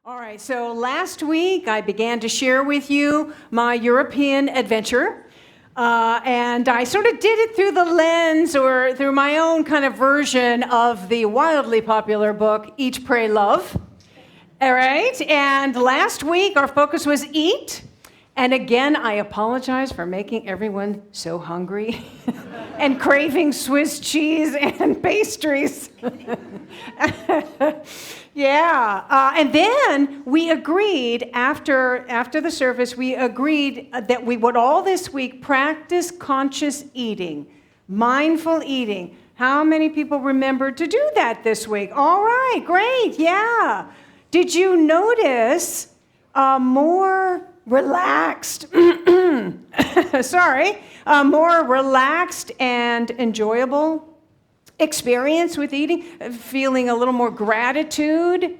All right, so last week I began to share with you my European adventure, and I sort of did it through the lens or through my own kind of version of the wildly popular book, Eat, Pray, Love. All right, and last week our focus was eat, and again I apologize for making everyone so hungry and craving Swiss cheese and pastries. Yeah, and then we agreed after the service, we agreed that we would all this week practice conscious eating, mindful eating. How many people remembered to do that this week? All right, great, yeah. Did you notice a more relaxed, more relaxed and enjoyable experience with eating, feeling a little more gratitude?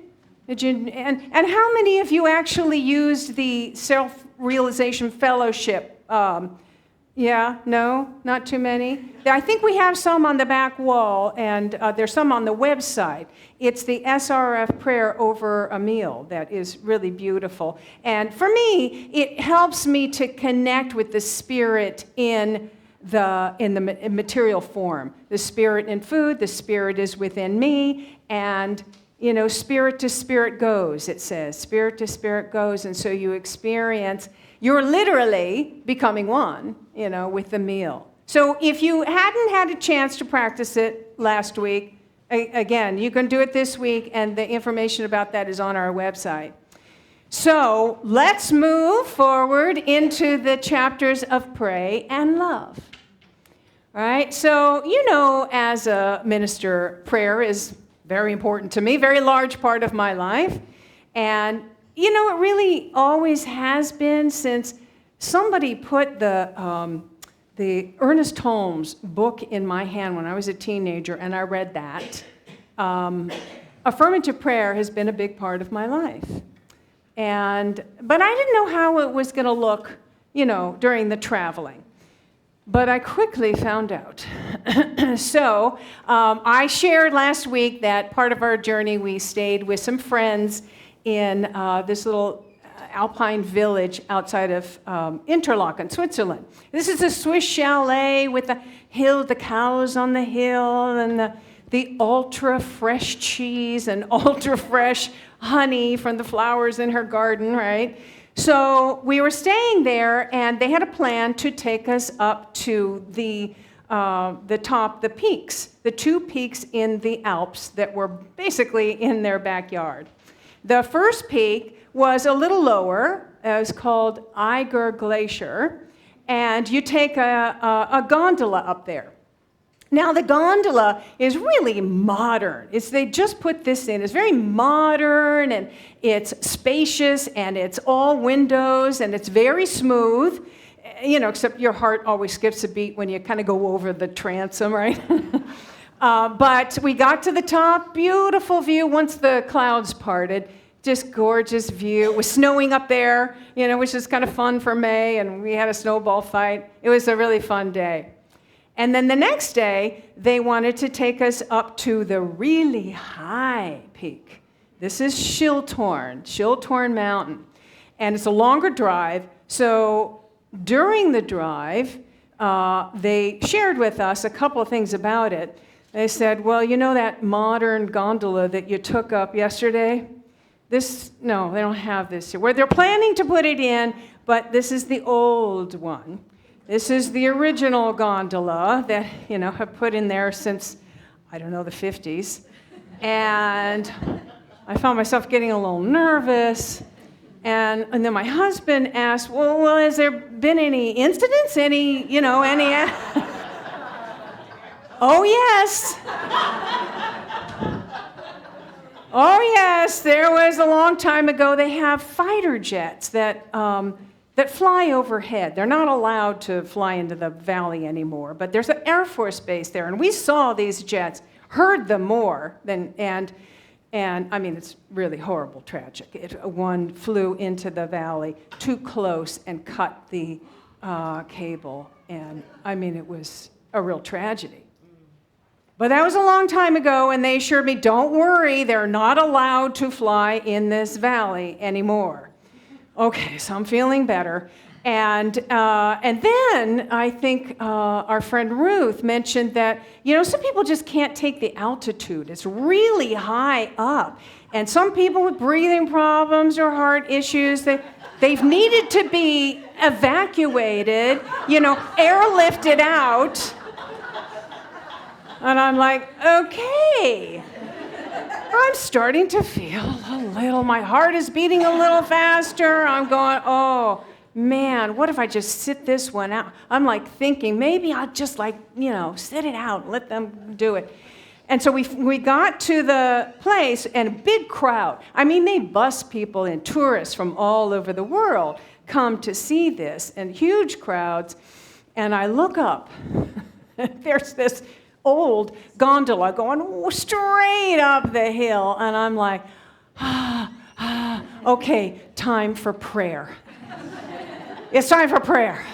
And how many of you actually used the Self-Realization Fellowship? Yeah, no, not too many. I think we have some on the back wall, and there's some on the website. It's the SRF prayer over a meal that is really beautiful. And for me, it helps me to connect with the Spirit in the material form. The Spirit in food, the Spirit is within me, and spirit to spirit goes, it says. Spirit to spirit goes, and so you experience, you're literally becoming one, with the meal. So if you hadn't had a chance to practice it last week, again, you can do it this week, and the information about that is on our website. So let's move forward into the chapters of pray and love. All right, so as a minister, prayer is very important to me, very large part of my life. And, it really always has been since somebody put the Ernest Holmes book in my hand when I was a teenager, and I read that. Affirmative prayer has been a big part of my life. But I didn't know how it was going to look, during the traveling. But I quickly found out. So I shared last week that part of our journey we stayed with some friends in this little alpine village outside of Interlaken, Switzerland. This is a Swiss chalet with the cows on the hill, and the ultra-fresh cheese and ultra-fresh honey from the flowers in her garden, right? So we were staying there, and they had a plan to take us up to the peaks, the two peaks in the Alps that were basically in their backyard. The first peak was a little lower. It was called Eiger Glacier, and you take a gondola up there. Now, the gondola is really modern. They just put this in. It's very modern, and it's spacious, and it's all windows, and it's very smooth, except your heart always skips a beat when you kind of go over the transom, right? But we got to the top, beautiful view once the clouds parted. Just gorgeous view. It was snowing up there, which is kind of fun for May, and we had a snowball fight. It was a really fun day. And then the next day, they wanted to take us up to the really high peak. This is Schilthorn Mountain. And it's a longer drive. So during the drive, they shared with us a couple of things about it. They said, well, that modern gondola that you took up yesterday? No, they don't have this here. Well, they're planning to put it in, but this is the old one. This is the original gondola that, have put in there since, the 50s. And I found myself getting a little nervous. And then my husband asked, well, has there been any incidents? Any? Oh, yes. Oh, yes, there was a long time ago. They have fighter jets that fly overhead. They're not allowed to fly into the valley anymore, but there's an Air Force base there, and we saw these jets, heard them more and it's really horrible, tragic. One flew into the valley too close and cut the cable, and it was a real tragedy. But that was a long time ago, and they assured me, don't worry, they're not allowed to fly in this valley anymore. Okay, so I'm feeling better. And then I think our friend Ruth mentioned that, some people just can't take the altitude. It's really high up. And some people with breathing problems or heart issues, they've needed to be evacuated, airlifted out. And I'm like, okay, I'm starting to feel my heart is beating a little faster. I'm going, oh, man, what if I just sit this one out? I'm like thinking, maybe I'll just sit it out, let them do it. And so we got to the place, and a big crowd. I mean, they bus people and tourists from all over the world come to see this, and huge crowds. And I look up, there's this old gondola going straight up the hill, and I'm like, okay, time for prayer. It's time for prayer.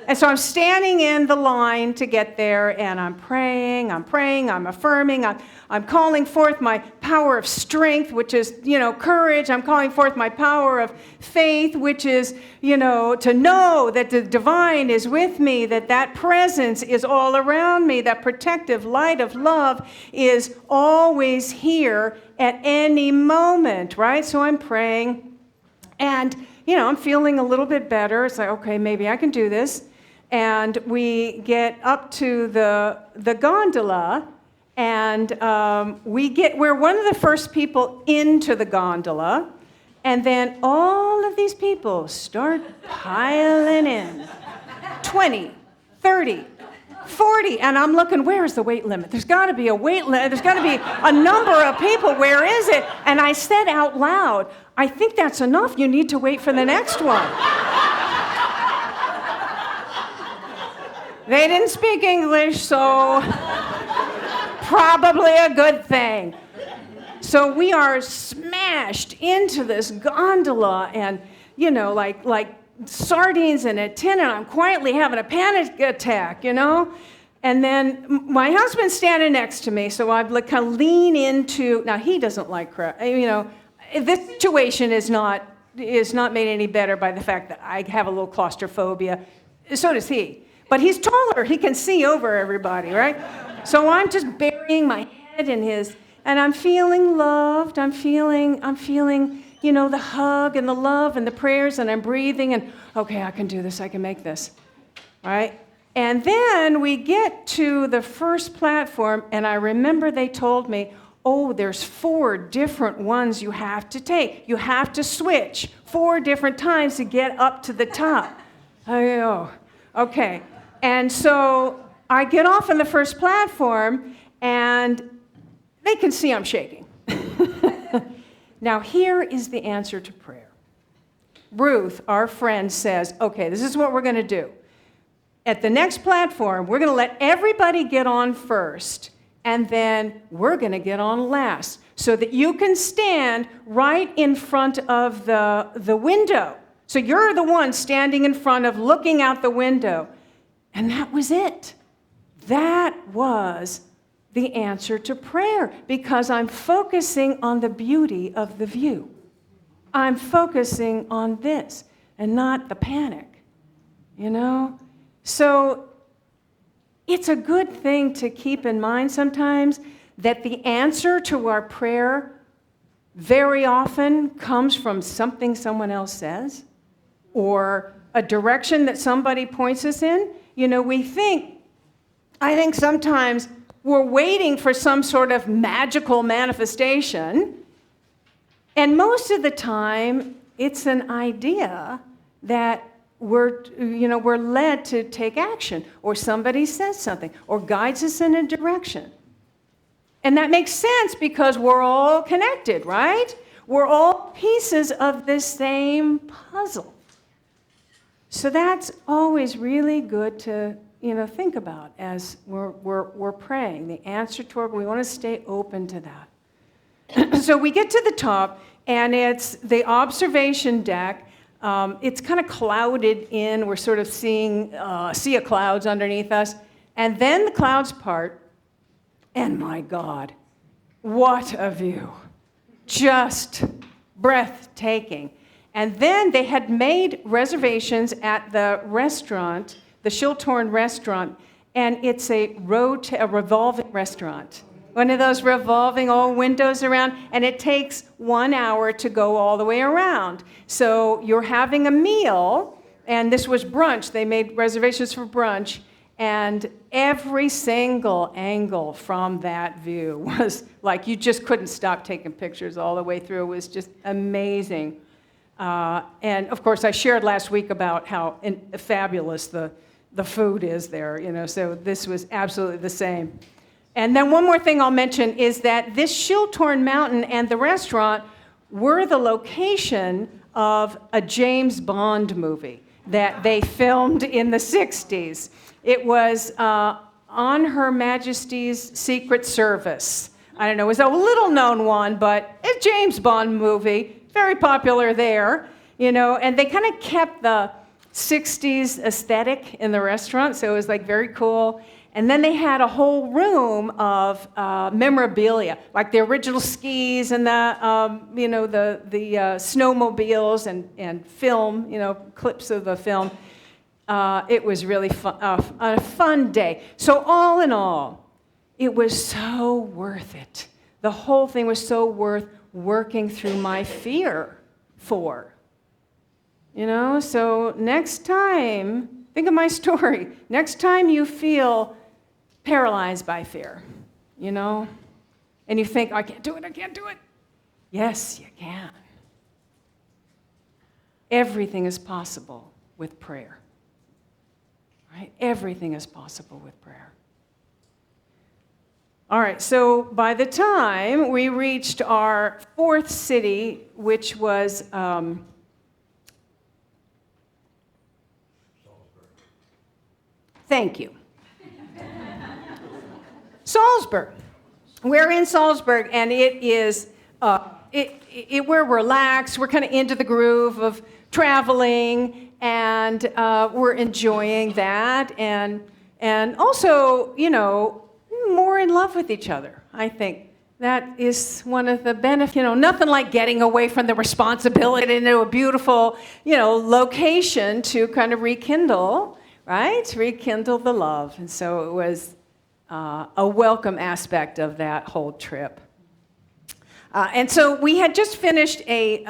And so I'm standing in the line to get there, and I'm praying, I'm affirming, I'm calling forth my power of strength, which is, courage. I'm calling forth my power of faith, which is, to know that the divine is with me, that presence is all around me, that protective light of love is always here at any moment, right? So I'm praying, and, I'm feeling a little bit better. It's like, okay, maybe I can do this. And we get up to the gondola, and we're one of the first people into the gondola, and then all of these people start piling in. 20, 30, 40, and I'm looking, where's the weight limit? There's got to be a weight limit. There's got to be a number of people. Where is it? And I said out loud, I think that's enough. You need to wait for the next one. They didn't speak English, so probably a good thing. So we are smashed into this gondola, and, like sardines in a tin, and I'm quietly having a panic attack, And then my husband's standing next to me, so I kind of lean into, now he doesn't like crowd, this situation is not made any better by the fact that I have a little claustrophobia. So does he. But he's taller. He can see over everybody, right? So I'm just burying my head in his, and I'm feeling loved. I'm feeling, the hug and the love and the prayers, and I'm breathing, and okay, I can do this. I can make this, right? And then we get to the first platform, and I remember they told me, oh, there's 4 different ones you have to take. You have to switch 4 different times to get up to the top. I go, okay. And so I get off on the first platform, and they can see I'm shaking. Now, here is the answer to prayer. Ruth, our friend, says, okay, this is what we're going to do. At the next platform, we're going to let everybody get on first, and then we're going to get on last, so that you can stand right in front of the window. So you're the one standing in front of, looking out the window. And that was it. That was the answer to prayer, because I'm focusing on the beauty of the view. I'm focusing on this and not the panic, So it's a good thing to keep in mind sometimes that the answer to our prayer very often comes from something someone else says or a direction that somebody points us in. I think sometimes we're waiting for some sort of magical manifestation, and most of the time it's an idea that we're led to take action, or somebody says something, or guides us in a direction. And that makes sense because we're all connected, right? We're all pieces of this same puzzle. So that's always really good to, think about as we're praying. The answer to our, we want to stay open to that. So we get to the top, and it's the observation deck. It's kind of clouded in. We're sort of seeing a sea of clouds underneath us. And then the clouds part, And my God, what a view. Just breathtaking. And then they had made reservations at the restaurant, the Shiltorn restaurant, and it's a revolving restaurant. One of those revolving old windows around, and it takes 1 hour to go all the way around. So you're having a meal, and this was brunch. They made reservations for brunch, and every single angle from that view was like you just couldn't stop taking pictures all the way through. It was just amazing. And of course, I shared last week about how fabulous the food is there, so this was absolutely the same. And then one more thing I'll mention is that this Shiltorn Mountain and the restaurant were the location of a James Bond movie that they filmed in the 60s. It was on Her Majesty's Secret Service. I don't know, it was a little known one, but a James Bond movie, very popular there, and they kind of kept the 60s aesthetic in the restaurant, so it was like very cool. And then they had a whole room of memorabilia, like the original skis and the snowmobiles and film, clips of the film. It was really a fun day. So all in all, it was so worth it. The whole thing was so worth working through my fear for. So next time, think of my story. Next time you feel paralyzed by fear, and you think, I can't do it. Yes, you can. Everything is possible with prayer, right? Everything is possible with prayer. All right, so by the time we reached our fourth city, which was thank you. Salzburg. We're in Salzburg, and it is we're relaxed. We're kind of into the groove of traveling, and we're enjoying that, and also, more in love with each other. I think that is one of the benefits. Nothing like getting away from the responsibility into a beautiful, location to kind of rekindle, right? Rekindle the love, and so it was a welcome aspect of that whole trip. And so we had just finished a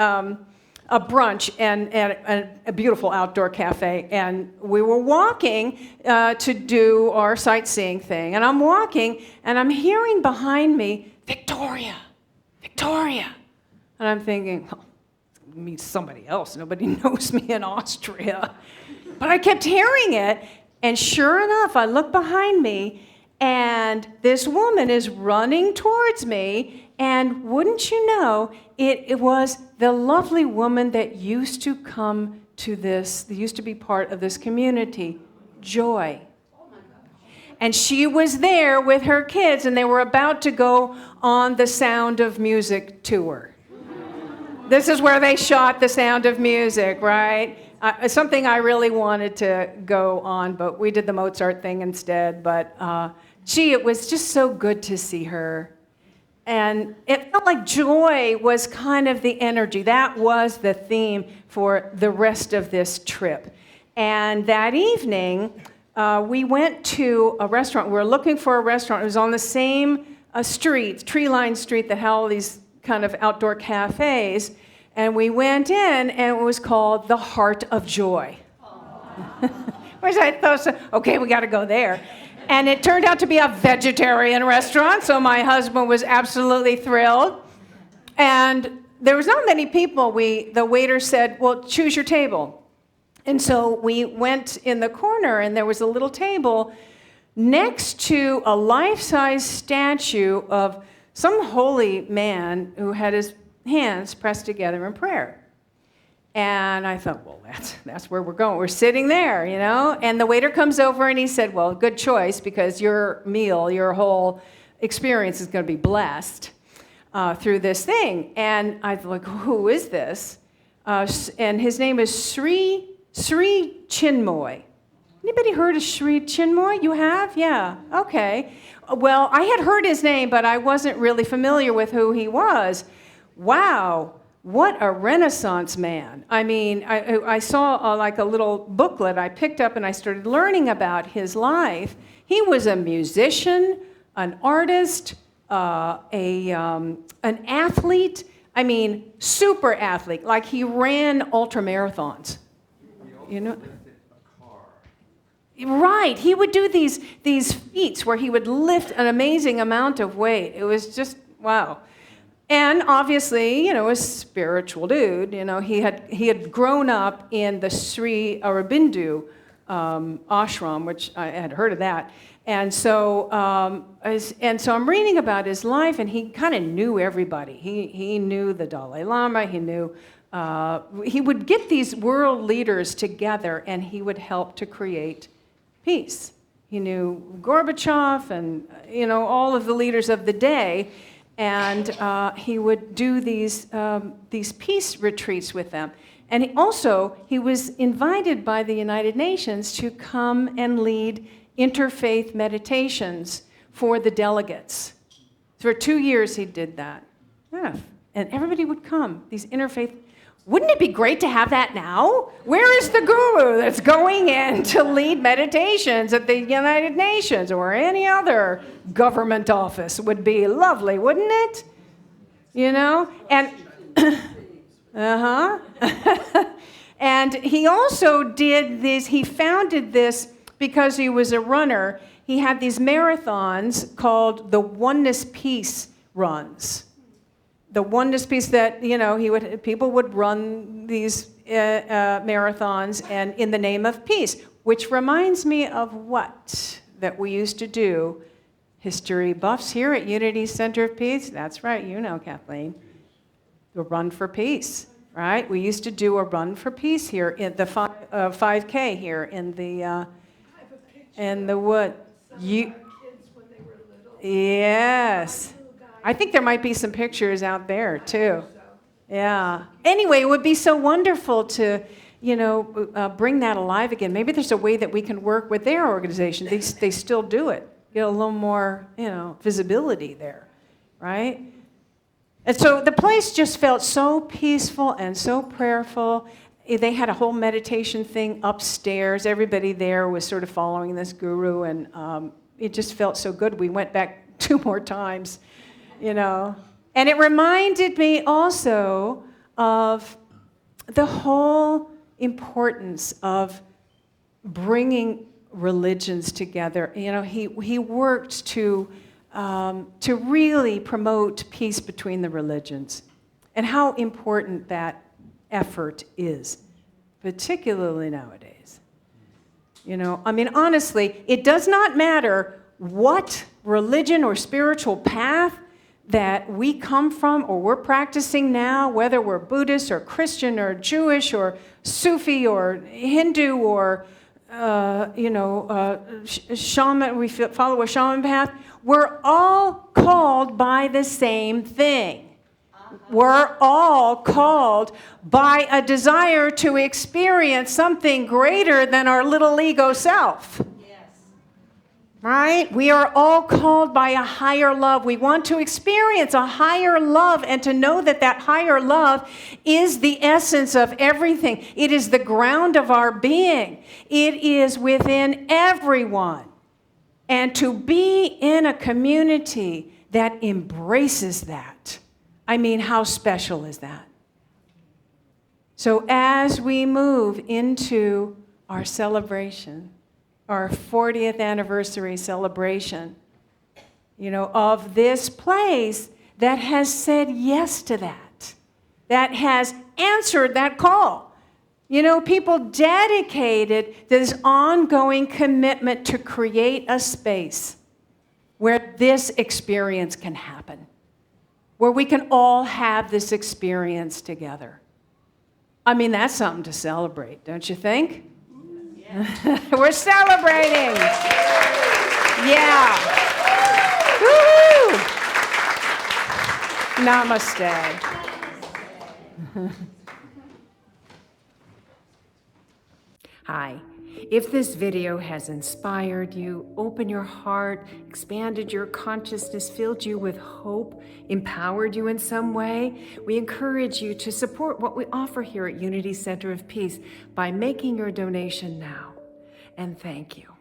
brunch at a beautiful outdoor cafe, and we were walking to do our sightseeing thing. And I'm walking, and I'm hearing behind me, Victoria, Victoria. And I'm thinking, oh, it's going to meet somebody else. Nobody knows me in Austria. But I kept hearing it, and sure enough, I look behind me, and this woman is running towards me, and wouldn't you know, it was the lovely woman that used to come to this, that used to be part of this community, Joy. And she was there with her kids, and they were about to go on the Sound of Music tour. This is where they shot The Sound of Music, right? Something I really wanted to go on, but we did the Mozart thing instead. But it was just so good to see her. And it felt like joy was kind of the energy. That was the theme for the rest of this trip. And that evening, we went to a restaurant. We were looking for a restaurant. It was on the same street, tree-lined street that had all these kind of outdoor cafes. And we went in, and it was called The Heart of Joy. Which I thought, okay, we got to go there. And it turned out to be a vegetarian restaurant, so my husband was absolutely thrilled. And there was not many people. The waiter said, well, choose your table. And so we went in the corner, and there was a little table next to a life-size statue of some holy man who had his hands pressed together in prayer. And I thought, well, that's where we're going. We're sitting there, And the waiter comes over, and he said, well, good choice, because your meal, your whole experience is going to be blessed through this thing. And I was like, who is this? And his name is Sri Chinmoy. Anybody heard of Sri Chinmoy? You have? Yeah. Okay. Well, I had heard his name, but I wasn't really familiar with who he was. Wow. What a Renaissance man. I mean, I saw like a little booklet I picked up and I started learning about his life. He was a musician, an artist, an athlete. I mean, super athlete. Like he ran ultra marathons. You know? Right. He would do these feats where he would lift an amazing amount of weight. It was just, wow. And obviously, a spiritual dude. He had grown up in the Sri Aurobindo ashram, which I had heard of that. And so I'm reading about his life, and he kind of knew everybody. He knew the Dalai Lama. He knew. He would get these world leaders together, and he would help to create peace. He knew Gorbachev and all of the leaders of the day. And he would do these peace retreats with them. And he was invited by the United Nations to come and lead interfaith meditations for the delegates. For 2 years he did that. Yeah. And everybody would come, these interfaith. Wouldn't it be great to have that now? Where is the guru that's going in to lead meditations at the United Nations or any other government office? Would be lovely, wouldn't it? And and he also did this, he founded this because he was a runner. He had these marathons called the Oneness Peace runs. The Oneness Peace that, people would run these marathons and in the name of peace, which reminds me of what that we used to do. History buffs here at Unity Center of Peace. That's right, Kathleen. The Run for Peace, right? We used to do a Run for Peace here in the 5K here in the wood. Yes. I think there might be some pictures out there, too. Yeah. Anyway, it would be so wonderful to, bring that alive again. Maybe there's a way that we can work with their organization. They still do it. Get a little more, visibility there, right? And so the place just felt so peaceful and so prayerful. They had a whole meditation thing upstairs. Everybody there was sort of following this guru, and it just felt so good. We went back 2 more times. And it reminded me also of the whole importance of bringing religions together. He worked to really promote peace between the religions, and how important that effort is, particularly nowadays. Honestly, it does not matter what religion or spiritual path that we come from or we're practicing now, whether we're Buddhist or Christian or Jewish or Sufi or Hindu or, shaman, we follow a shaman path, we're all called by the same thing. We're all called by a desire to experience something greater than our little ego self. Right? We are all called by a higher love. We want to experience a higher love and to know that that higher love is the essence of everything. It is the ground of our being. It is within everyone. And to be in a community that embraces that, how special is that? So as we move into our celebration, our 40th anniversary celebration, of this place that has said yes to that has answered that call. People dedicated this ongoing commitment to create a space where this experience can happen, where we can all have this experience together. That's something to celebrate, don't you think? We're celebrating. Yeah. Woo-hoo. Namaste. Hi. If this video has inspired you, opened your heart, expanded your consciousness, filled you with hope, empowered you in some way, we encourage you to support what we offer here at Unity Center of Peace by making your donation now. And thank you.